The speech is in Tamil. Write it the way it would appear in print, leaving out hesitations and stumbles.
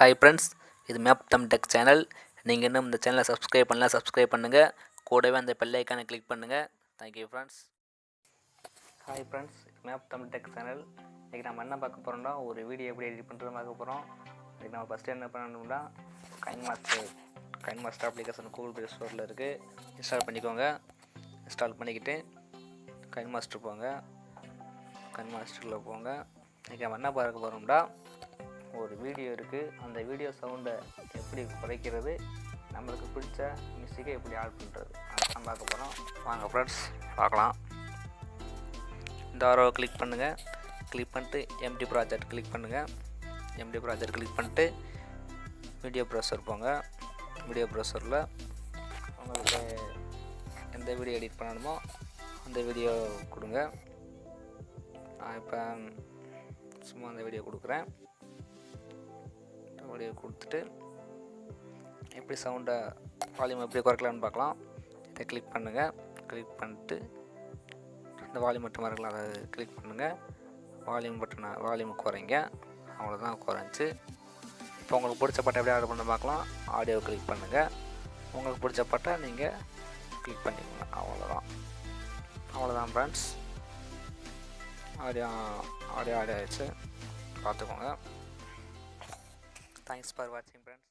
ஹாய் ஃப்ரெண்ட்ஸ், இது மேப் தம் டெக் சேனல். நீங்கள் இன்னும் இந்த சேனலை சப்ஸ்கிரைப் பண்ணலாம், சப்ஸ்கிரைப் பண்ணுங்கள். கூடவே அந்த பெல் ஐக்கானை கிளிக் பண்ணுங்கள். Thank you friends. ஹாய் ஃப்ரெண்ட்ஸ், மேப் தம் டெக் சேனல். இன்றைக்கி நம்ம என்ன பார்க்க போகிறோம்னா, ஒரு வீடியோ எப்படி எடிட் பண்ணுறது பார்க்க போகிறோம். இன்றைக்கி நம்ம ஃபஸ்ட்டு என்ன பண்ணணும்னா, கைன்மாஸ்டர் அப்ளிகேஷன் கூகுள் ப்ளே ஸ்டோரில் இருக்குது. இன்ஸ்டால் பண்ணிக்கோங்க. இன்ஸ்டால் பண்ணிக்கிட்டு கைன்மாஸ்டர் போங்க. கைன்மாஸ்டரில் போங்க. இன்றைக்கி நம்ம என்ன பார்க்க போகிறோம்னா, ஒரு வீடியோ இருக்குது. அந்த வீடியோ சவுண்டை எப்படி குறைக்கிறது, நம்மளுக்கு பிடிச்ச மியூசிக்கை எப்படி ஆட் பண்ணுறது, அதான் பார்க்க போகிறோம். வாங்க ஃப்ரெண்ட்ஸ் பார்க்கலாம். இந்த ஆரோவை கிளிக் பண்ணுங்கள். கிளிக் பண்ணிட்டு எம்டி ப்ராஜெக்ட் கிளிக் பண்ணுங்கள். எம்டி ப்ராஜெக்ட் கிளிக் பண்ணிட்டு வீடியோ ப்ரௌசர் போங்க. வீடியோ ப்ரௌசரில் உங்களுக்கு எந்த வீடியோ எடிட் பண்ணணுமோ அந்த வீடியோ கொடுங்க. நான் இப்போ சும்மா அந்த வீடியோ கொடுக்குறேன். வீடியோ கொடுத்துட்டு எப்படி சவுண்டை வால்யூம் எப்படி குறைக்கலான்னு பார்க்கலாம். இதை கிளிக் பண்ணுங்கள். கிளிக் பண்ணிட்டு இந்த வால்யூம் மட்டும் இருக்கலாம், அதை கிளிக் பண்ணுங்கள். வால்யூம் குறைங்க. அவ்வளோதான், குறைஞ்சி. இப்போ உங்களுக்கு பிடிச்ச பாட்டை எப்படி ஆட் பண்ண பார்க்கலாம். ஆடியோ கிளிக் பண்ணுங்கள். உங்களுக்கு பிடிச்ச பாட்டை நீங்கள் கிளிக் பண்ணிக்கோங்க. அவ்வளோதான் ஃப்ரெண்ட்ஸ். ஆடியோ ஆடியோ ஆயிடுச்சு, பார்த்துக்கோங்க. Thanks for watching, friends.